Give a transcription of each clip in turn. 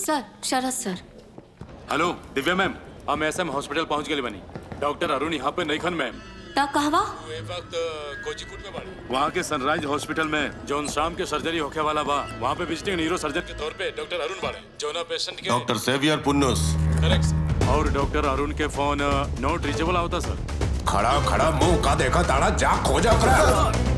सर, शरद सर। Hello Divya ma'am, हम SM hospital पहुंच गए बनी। डॉक्टर अरुण यहाँ पे नहीं खन मैम। ता कहवा? ए वक्त कोचिकोड में बाड़ी। वहाँ के सनराइज हॉस्पिटल में जौन शाम के सर्जरी होके वाला बा, वहाँ पे विजिटिंग न्यूरो सर्जन के तौर पे डॉक्टर अरुण बाड़े। जौना पेशेंट के डॉक्टर सेवियर पुन्नुस। करेक्ट। और डॉक्टर अरुण के फोन नॉट रीचेबल होता सर। खड़ा खड़ा मुंह का देखा ताड़ा जा खोजा कर।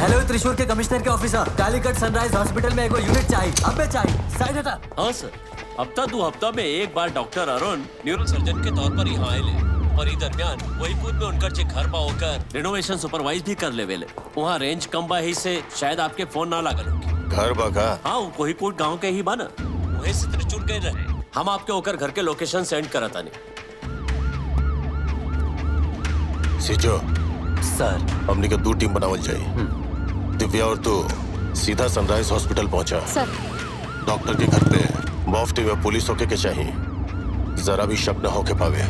हेलो त्रिशूर के कमिश्नर के ऑफिसर, कालीकट सनराइज हॉस्पिटल में एगो यूनिट चाहिए। अबे चाहिए साइड हटा। हाँ सर, हफ्ता दो हफ्ता में एक बार डॉक्टर अरुण न्यूरो सर्जन के तौर पर यहाँ आए और इस दरमियान वही कूद में उनकर जे घर पा होकर रिनोवेशन सुपरवाइज भी कर लेवेले। वहाँ रेंज कम बा ही से शायद आपके फोन ना लागल होगी। घर बका? हाँ, वो कोई कूद गाँव के ही बना, वही से त्रिशूर गए रहे। हम आपके होकर घर के लोकेशन सेंड करता नहीं। सिजो सर, हमने के दो टीम बनावल जाए। दिव्या और तू सीधा सनराइज हॉस्पिटल पहुंचा। सर। डॉक्टर के घर पे मुफ्ती में पुलिस होके के चाहिए, जरा भी शक न होके पावे।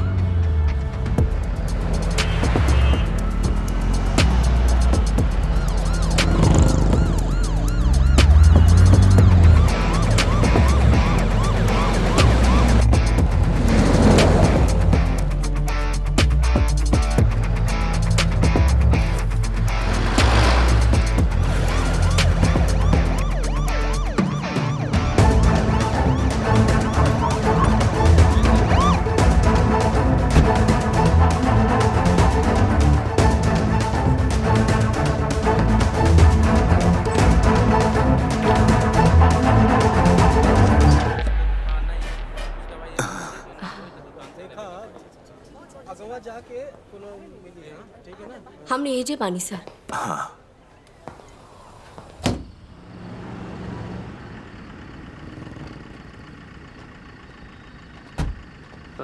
हमने ये जे बानी सर। हाँ।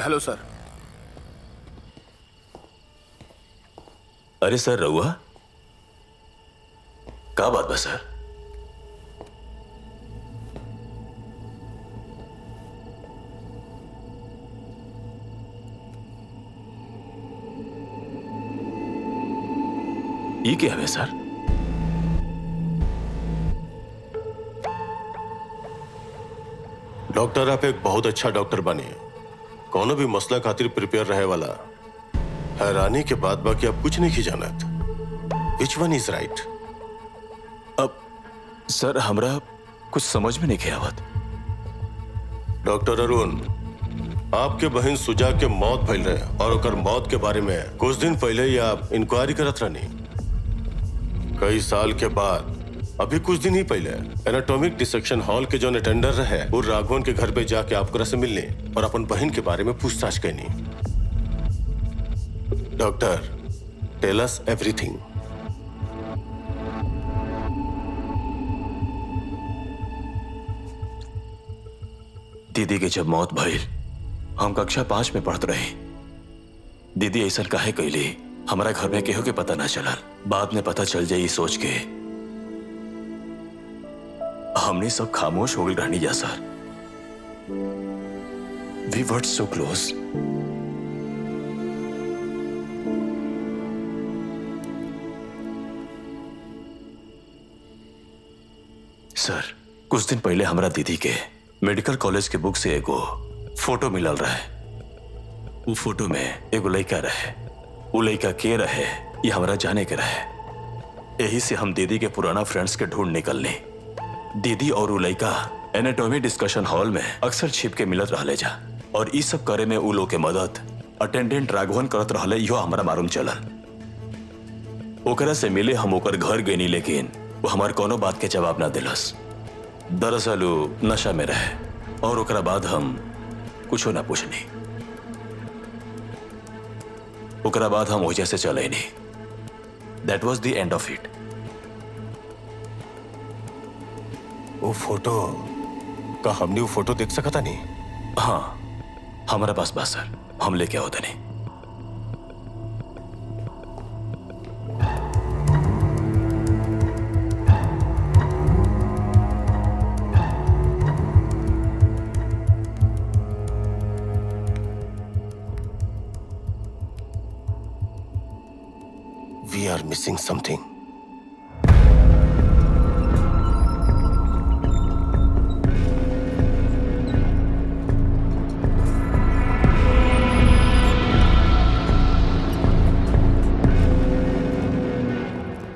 हेलो सर। अरे सर रहुआ का बात बा सर? ये क्या है सर? डॉक्टर आप एक बहुत अच्छा डॉक्टर बने, कोनो भी मसला खातिर प्रिपेयर रहे वाला। हैरानी के बाद बाकी आप कुछ नहीं जानत। Which one is right? अब सर हमरा कुछ समझ में नहीं आवत। डॉक्टर अरुण, आपके बहन सुजा के मौत भइल रहे और ओकर मौत के बारे में कुछ दिन पहले ही आप इंक्वायरी करत रहनी। कई साल के बाद अभी कुछ दिन ही पहले एनाटॉमिक डिसेक्शन हॉल के जो अटेंडर रहे वो राघवन के घर पे जाके आपकरा से मिलने और अपन बहन के बारे में पूछताछ करनी। Doctor, tell us everything. दीदी के जब मौत भइल हम कक्षा 5 में पढ़ते रहे। दीदी ऐसा काहे कैली हमारा घर में केहू के पता ना चलल। बाद में पता चल जाई सोच के हमने सब खामोश हो गए रहनी जा सर। We were so close. सर कुछ दिन पहले हमारा दीदी के मेडिकल कॉलेज के बुक से एगो फोटो मिलल रहे। वो फोटो में एगो लड़का रहे। वो लड़का के रहे ये हमारा जाने के रहे। यही से हम दीदी के पुराना फ्रेंड्स के ढूंढ निकलने। दीदी और वो लड़का एनाटॉमी डिस्कशन हॉल में अक्सर छिप के मिलत रहले जा और ई सब करे में उ लोग के मदद अटेंडेंट राघवन करत रहले। यो हमारा मालूम चलल। ओकरा से मिले हम ओकर घर गईनी, लेकिन वो हमार कोनो बात के जवाब ना दिलस। दरअसल वो नशा में रहे और ओकरा बाद हम कुछ ना पूछनी। ओकरा बाद हम वजह से चले नहीं। That was the end of it. वो फोटो का हमने वो फोटो देख सकता नहीं? हाँ हमारा पास बस सर, हम लेके आओ नहीं। आर मिसिंग समथिंग।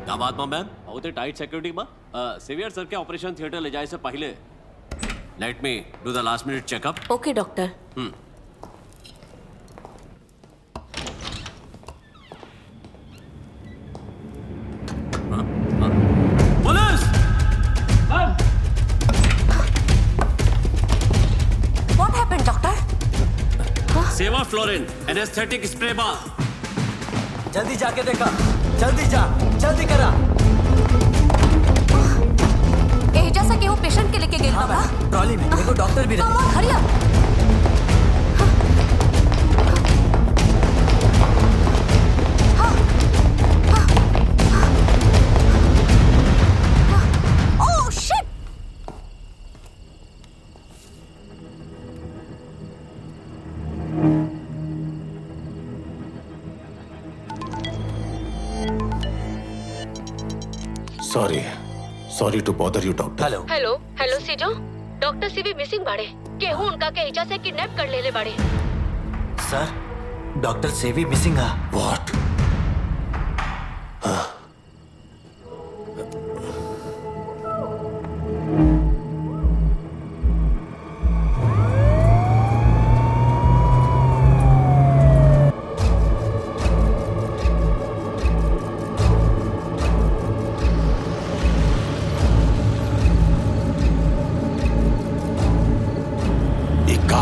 क्या बात मैम बहुत ही टाइट सिक्योरिटी बा सीवियर सर के ऑपरेशन थिएटर ले जाए से पहले let me do the last minute check-up. Okay doctor. Police what happened doctor? सेवा फ्लोरिन एनेस्थेटिक स्प्रे बा। जल्दी जाके देखा, जल्दी जा, जल्दी करा। एजा से केहू पेशेंट के लेके गेल हाँ बा। मैम, ट्रॉली में देखो डॉक्टर भी कम रहे। On hurry up. Oh shit. Sorry to bother you doctor. Hello hello Sijo. Doctor CV missing बाड़े। केहू उनका के एजा से किडनैप कर लेले बाड़े। सर, डॉक्टर सेवी मिसिंग है। व्हाट?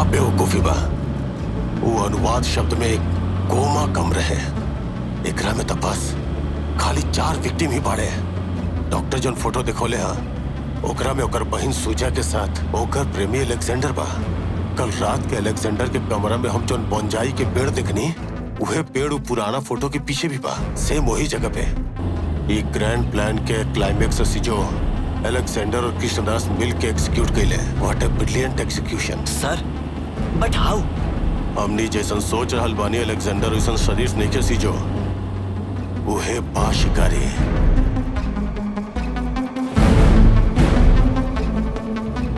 बेवकूफी बा। वो अनुवाद शब्द में एक कोमा कम रहे। एकरा में तो बस खाली 4 विक्टिम ही बाड़े। डॉक्टर जोन फोटो दिखोले हा ओकरा में ओकर बहन सुजा के साथ ओकर प्रेमी अलेक्जेंडर बा। कल रात के अलेक्जेंडर के कमरा में हम जोन बोंजाई के पेड़ देखनी वह पेड़ वो पुराना फोटो के पीछे भी बा। सेम वही जगह पे। ये ग्रैंड प्लान के क्लाइमेक्स से जो अलेक्जेंडर और कृष्णदास मिल के एग्जीक्यूट कैले। What a brilliant execution. Sir, but how? हमनी जैसन सोच रहल बानी अलेक्जेंडर वैसन शरीफ नहीं के सीजो। उहे बा शिकारी।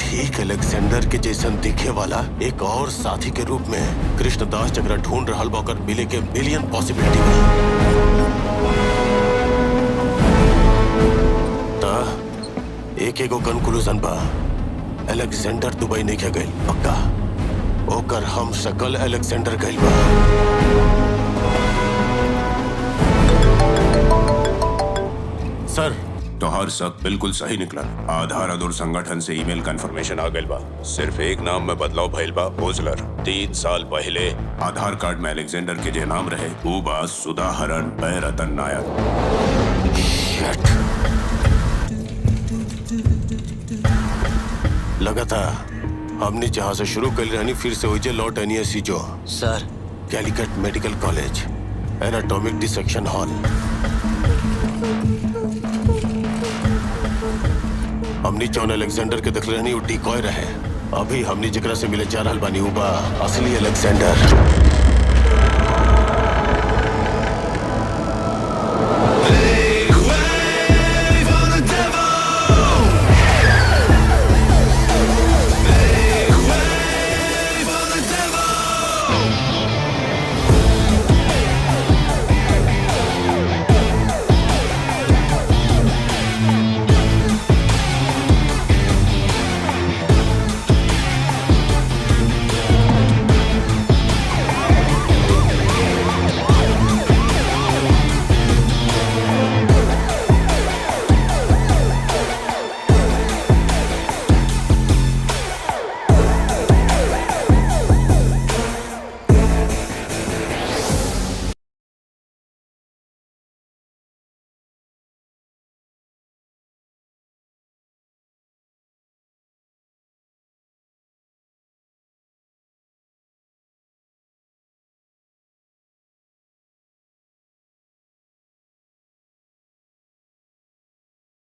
ठीक अलेक्जेंडर के जैसन दिखे वाला एक और साथी के रूप में कृष्णदास जगरा ढूंढ रहल बा ओकर मिले के मिलियन पॉसिबिलिटी बा। एक एगो कंक्लूजन बा। अलेक्जेंडर दुबई नहीं के गइल पक्का। ओकर हम शकल अलेक्जेंडर गइल बा। सर, तोहर शक बिल्कुल सही निकला। आधार अदूर संगठन से ईमेल कंफर्मेशन आ गइल बा। सिर्फ एक नाम में बदलाव भइल बा, ओजलर। 3 साल पहले आधार कार्ड में अलेक्जेंडर के जे नाम रहे वो बा सुधाहरण रतन नायक। लगा था हमने जहां से शुरू कर रहनी फिर से वही लौट आनी है Sijo. Sir, Calicut medical college anatomic dissection hall. हमने जॉन अलेक्जेंडर के देख रहनी वो डिकॉय रहे। अभी हमने जकरा से मिले जा रहल बानी वो बा असली अलेक्जेंडर।